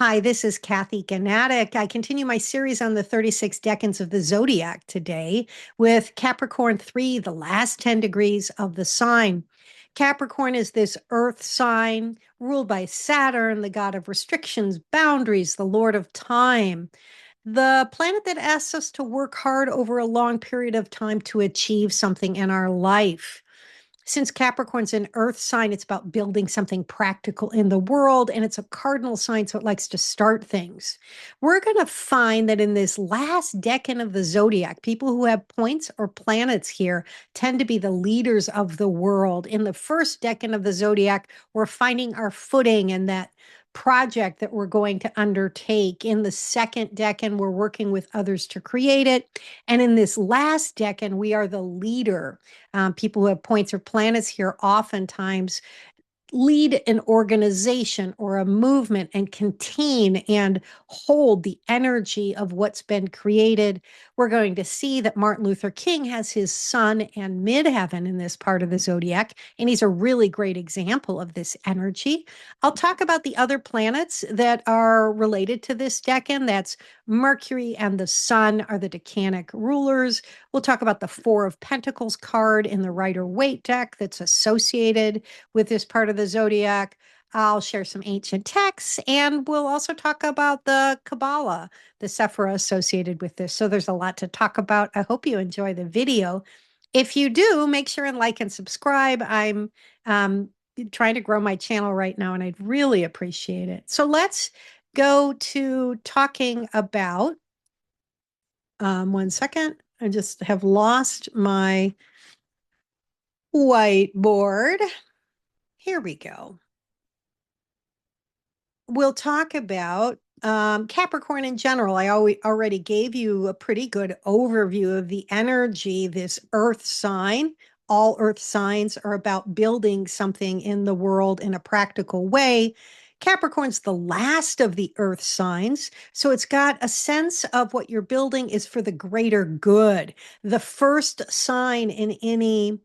Hi, this is Kathy Ganatic. I continue my series on the 36 decans of the zodiac today with Capricorn 3, the last 10 degrees of the sign. Capricorn is this earth sign ruled by Saturn, the god of restrictions, boundaries, the lord of time, the planet that asks us to work hard over a long period of time to achieve something in our life. Since Capricorn's an earth sign, it's about building something practical in the world, and it's a cardinal sign, so it likes to start things. We're going to find that in this last decan of the zodiac, people who have points or planets here tend to be the leaders of the world. In the first decan of the zodiac, we're finding our footing and that project that we're going to undertake. In the second decan, we're working with others to create it. And in this last decan, we are the leader. People who have points or planets here oftentimes lead an organization or a movement and contain and hold the energy of what's been created. We're going to see that Martin Luther King has his sun and midheaven in this part of the zodiac, and he's a really great example of this energy. I'll talk about the other planets that are related to this decan. That's Mercury and the Sun are the decanic rulers. We'll talk about the Four of Pentacles card in the Rider-Waite deck that's associated with this part of the zodiac. I'll share some ancient texts, and we'll also talk about the Kabbalah, the Sephirah associated with this. So there's a lot to talk about. I hope you enjoy the video. If you do, make sure and like and subscribe. I'm trying to grow my channel right now, and I'd really appreciate it. So let's go to talking about, one second. I just have lost my whiteboard. Here we go. We'll talk about Capricorn in general. I already gave you a pretty good overview of the energy, this earth sign. All earth signs are about building something in the world in a practical way. Capricorn's the last of the earth signs, so it's got a sense of what you're building is for the greater good. The first sign in any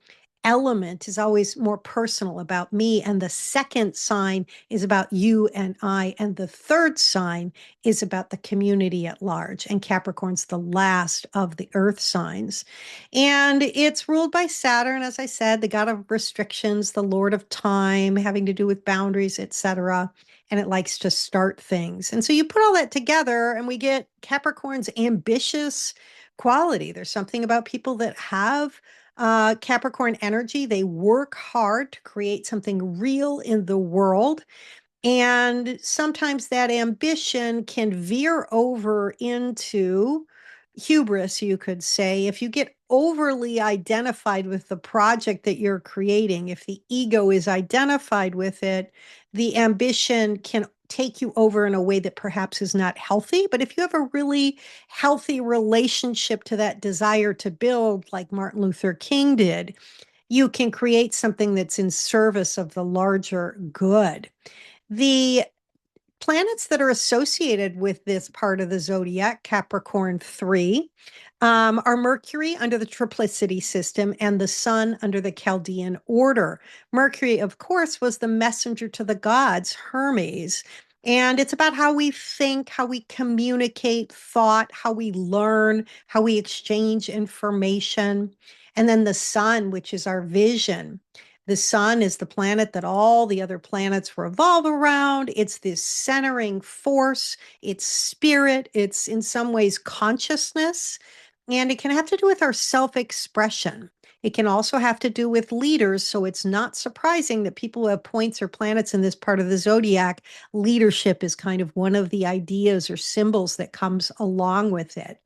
element is always more personal about me, and the second sign is about you and I, and the third sign is about the community at large. And Capricorn's the last of the earth signs, and it's ruled by Saturn, as I said, the god of restrictions, the lord of time, having to do with boundaries, etc. And it likes to start things. And so you put all that together and we get Capricorn's ambitious quality. There's something about people that have Capricorn energy. They work hard to create something real in the world. And sometimes that ambition can veer over into hubris, you could say. If you get overly identified with the project that you're creating, if the ego is identified with it, the ambition can take you over in a way that perhaps is not healthy. But if you have a really healthy relationship to that desire to build, like Martin Luther King did, you can create something that's in service of the larger good. The planets that are associated with this part of the zodiac, Capricorn 3, are Mercury under the triplicity system and the Sun under the Chaldean order. Mercury, of course, was the messenger to the gods, Hermes. And it's about how we think, how we communicate thought, how we learn, how we exchange information. And then the Sun, which is our vision. The Sun is the planet that all the other planets revolve around. It's this centering force, it's spirit, it's in some ways consciousness, and it can have to do with our self-expression. It can also have to do with leaders, so it's not surprising that people who have points or planets in this part of the zodiac, leadership is kind of one of the ideas or symbols that comes along with it.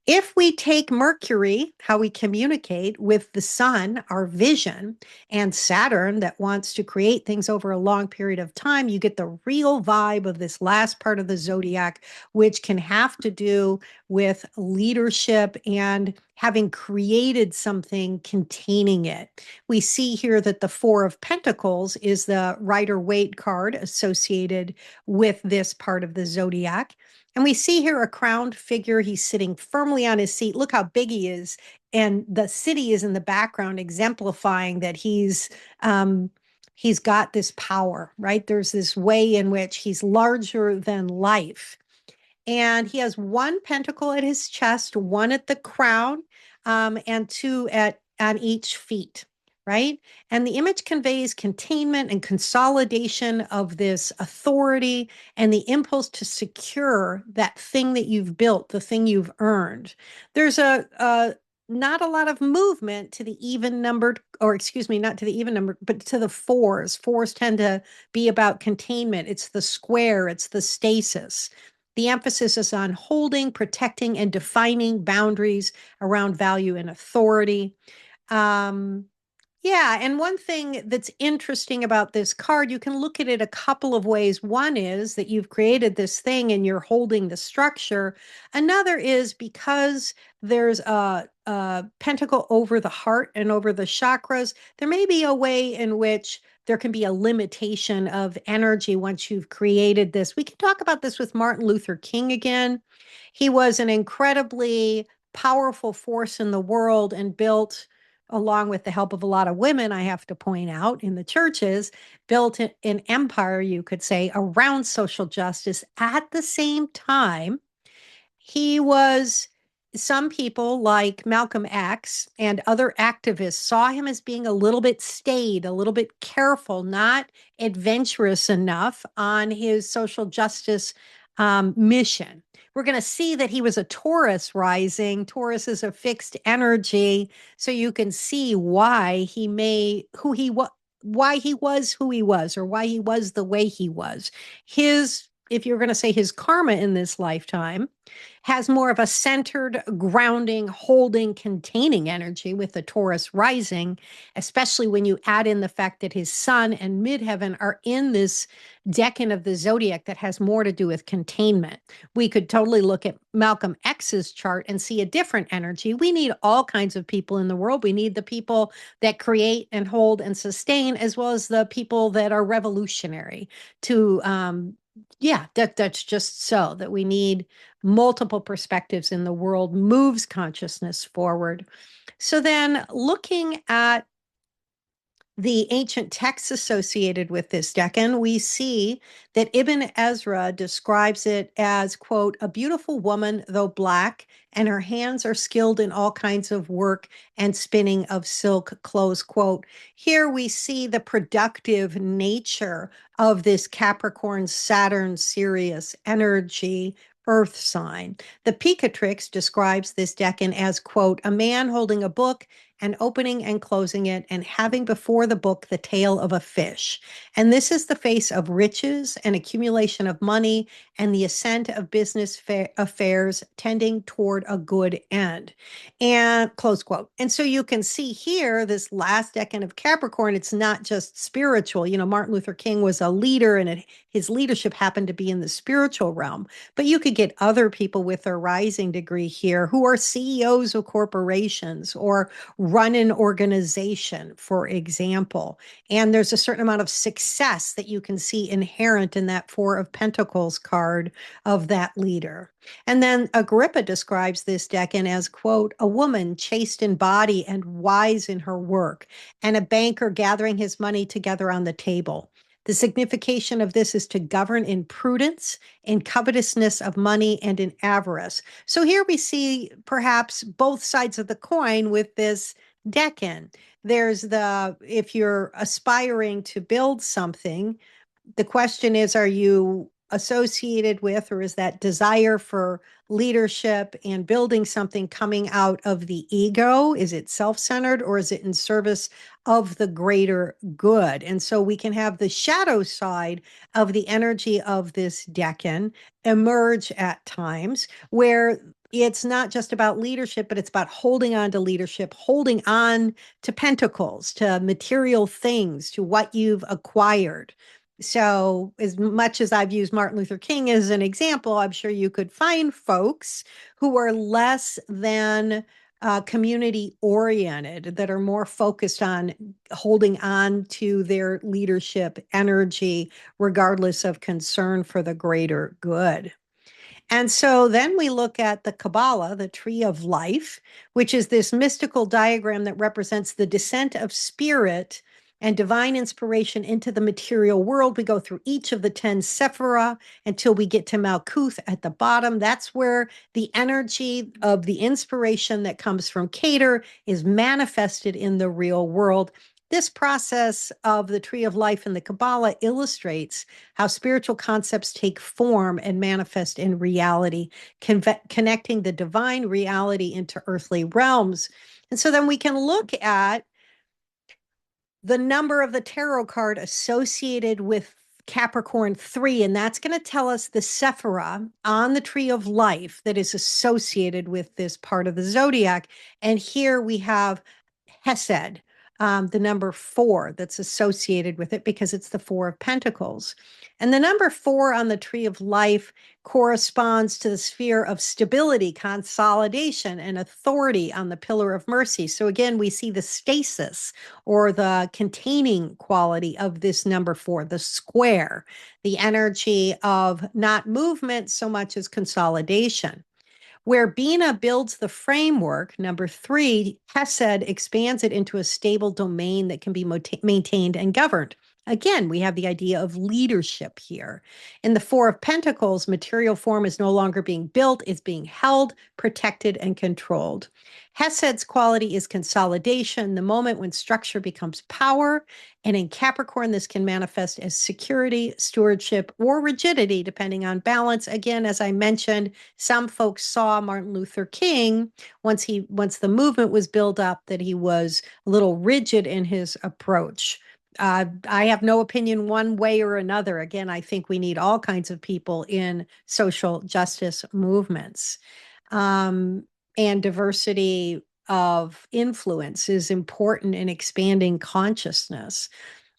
If we take Mercury, how we communicate, with the Sun, our vision, and Saturn, that wants to create things over a long period of time, you get the real vibe of this last part of the zodiac, which can have to do with leadership and having created something, containing it. We see here that the Four of Pentacles is the Rider-Waite card associated with this part of the zodiac. And we see here a crowned figure. He's sitting firmly on his seat. Look how big he is. And the city is in the background, exemplifying that he's he's got this power, right? There's this way in which he's larger than life. And he has one pentacle at his chest, one at the crown, and two at on each feet, right? And the image conveys containment and consolidation of this authority and the impulse to secure that thing that you've built, the thing you've earned. There's a not a lot of movement to the even numbered, or excuse me, not to the even number, but to the fours. Fours tend to be about containment. It's the square, it's the stasis. The emphasis is on holding, protecting, and defining boundaries around value and authority. Um, yeah, and one thing that's interesting about this card, you can look at it a couple of ways. One is that you've created this thing and you're holding the structure. Another is because there's a pentacle over the heart and over the chakras, there may be a way in which there can be a limitation of energy once you've created this. We can talk about this with Martin Luther King again. He was an incredibly powerful force in the world and built, along with the help of a lot of women, I have to point out, in the churches, built an empire, you could say, around social justice. At the same time, he was, some people like Malcolm X and other activists saw him as being a little bit staid, a little bit careful, not adventurous enough on his social justice mission. We're going to see that he was a Taurus rising. Taurus is a fixed energy, so you can see why he may, who he was, why he was who he was, or why he was the way he was. His, if you're going to say his karma in this lifetime, has more of a centered, grounding, holding, containing energy with the Taurus rising, especially when you add in the fact that his Sun and Midheaven are in this decan of the zodiac that has more to do with containment. We could totally look at Malcolm X's chart and see a different energy. We need all kinds of people in the world. We need the people that create and hold and sustain, as well as the people that are revolutionary to yeah, that's just so that we need multiple perspectives in the world moves consciousness forward. So then looking at the ancient texts associated with this decan, we see that Ibn Ezra describes it as, quote, a beautiful woman, though black, and her hands are skilled in all kinds of work and spinning of silk, close quote. Here we see the productive nature of this Capricorn, Saturn, Sirius energy, earth sign. The Picatrix describes this decan as, quote, a man holding a book and opening and closing it and having before the book the tail of a fish. And this is the face of riches and accumulation of money and the ascent of business affairs tending toward a good end. And close quote. And so you can see here, this last decan of Capricorn, it's not just spiritual. You know, Martin Luther King was a leader and his leadership happened to be in the spiritual realm. But you could get other people with their rising degree here who are CEOs of corporations or run an organization, for example. And there's a certain amount of success that you can see inherent in that Four of Pentacles card of that leader. And then Agrippa describes this decan as, quote, a woman chaste in body and wise in her work, and a banker gathering his money together on the table. The signification of this is to govern in prudence, in covetousness of money, and in avarice. So here we see perhaps both sides of the coin with this decan. There's the, if you're aspiring to build something, the question is, are you associated with, or is that desire for leadership and building something coming out of the ego? Is it self-centered, or is it in service of the greater good? And so we can have the shadow side of the energy of this decan emerge at times, where it's not just about leadership, but it's about holding on to leadership, holding on to pentacles, to material things, to what you've acquired. So, as much as I've used Martin Luther King as an example, I'm sure you could find folks who are less than community oriented, that are more focused on holding on to their leadership energy, regardless of concern for the greater good. And so then we look at the Kabbalah, the tree of life, which is this mystical diagram that represents the descent of spirit and divine inspiration into the material world. We go through each of the 10 Sephirah until we get to Malkuth at the bottom. That's where the energy of the inspiration that comes from Keter is manifested in the real world. This process of the tree of life in the Kabbalah illustrates how spiritual concepts take form and manifest in reality, connecting the divine reality into earthly realms. And so then we can look at the number of the tarot card associated with Capricorn 3, and that's going to tell us the Sephirah on the tree of life that is associated with this part of the zodiac. And here we have Chesed, the number 4 that's associated with it because it's the Four of Pentacles. And the number 4 on the tree of life corresponds to the sphere of stability, consolidation, and authority on the pillar of mercy. So again, we see the stasis or the containing quality of this number 4, the square, the energy of not movement so much as consolidation. Where Bina builds the framework, number 3, Chesed expands it into a stable domain that can be maintained and governed. Again, we have the idea of leadership here. In the Four of Pentacles, material form is no longer being built, it's being held, protected, and controlled. Chesed's quality is consolidation, the moment when structure becomes power. And in Capricorn, this can manifest as security, stewardship, or rigidity, depending on balance. Again, as I mentioned, some folks saw Martin Luther King, once the movement was built up, that he was a little rigid in his approach. I have no opinion one way or another. Again, I think we need all kinds of people in social justice movements. And diversity of influence is important in expanding consciousness.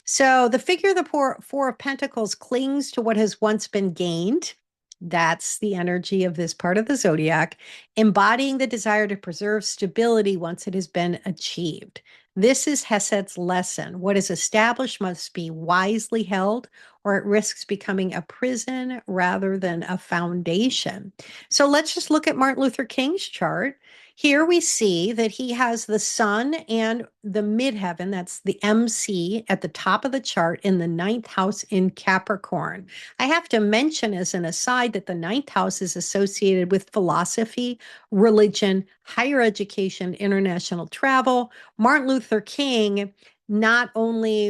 So the figure of the Four of Pentacles clings to what has once been gained. That's the energy of this part of the zodiac, embodying the desire to preserve stability once it has been achieved. This is Chesed's lesson. What is established must be wisely held, or it risks becoming a prison rather than a foundation. So let's just look at Martin Luther King's chart. Here we see that he has the Sun and the Midheaven, that's the MC, at the top of the chart in the 9th house in Capricorn. I have to mention as an aside that the 9th house is associated with philosophy, religion, higher education, international travel. Martin Luther King not only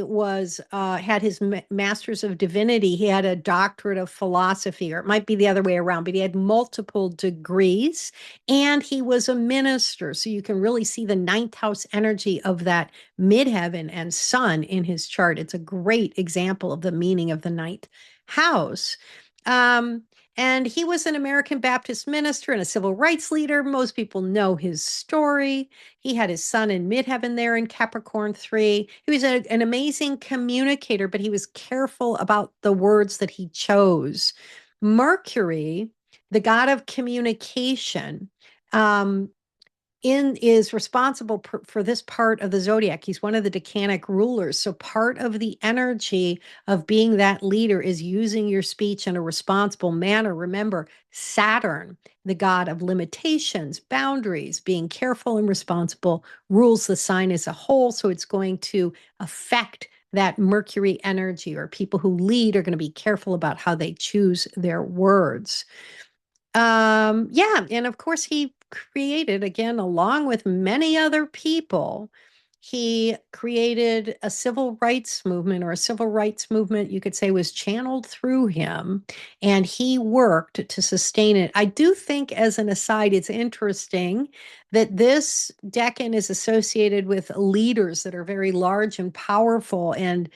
had his master's of divinity, he had a doctorate of philosophy, or it might be the other way around, but he had multiple degrees, and he was a minister. So you can really see the 9th house energy of that midheaven and sun in his chart. It's a great example of the meaning of the 9th house. And he was an American Baptist minister and a civil rights leader. Most people know his story. He had his Sun and Midheaven there in Capricorn 3. He was an amazing communicator, but he was careful about the words that he chose. Mercury, the god of communication, is responsible for this part of the zodiac. He's one of the decanic rulers. So part of the energy of being that leader is using your speech in a responsible manner. Remember, Saturn, the god of limitations, boundaries, being careful and responsible, rules the sign as a whole. So it's going to affect that Mercury energy, or people who lead are going to be careful about how they choose their words. Yeah, and of course he created, again, along with many other people, he created a civil rights movement, or a civil rights movement, you could say, was channeled through him, and he worked to sustain it. I do think, as an aside, it's interesting that this decan is associated with leaders that are very large and powerful, and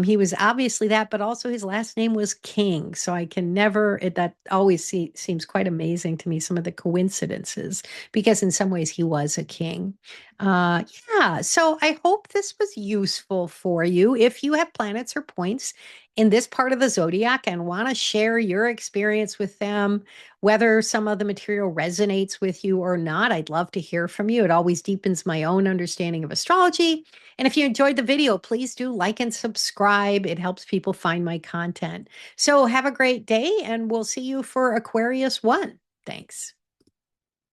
he was obviously that, but also his last name was King. So I can never, that always seems quite amazing to me, some of the coincidences, because in some ways he was a king. Yeah, so I hope this was useful for you. If you have planets or points in this part of the zodiac and want to share your experience with them, whether some of the material resonates with you or not, I'd love to hear from you. It always deepens my own understanding of astrology. And if you enjoyed the video, please do like and subscribe. It helps people find my content. So have a great day, and we'll see you for Aquarius 1. Thanks.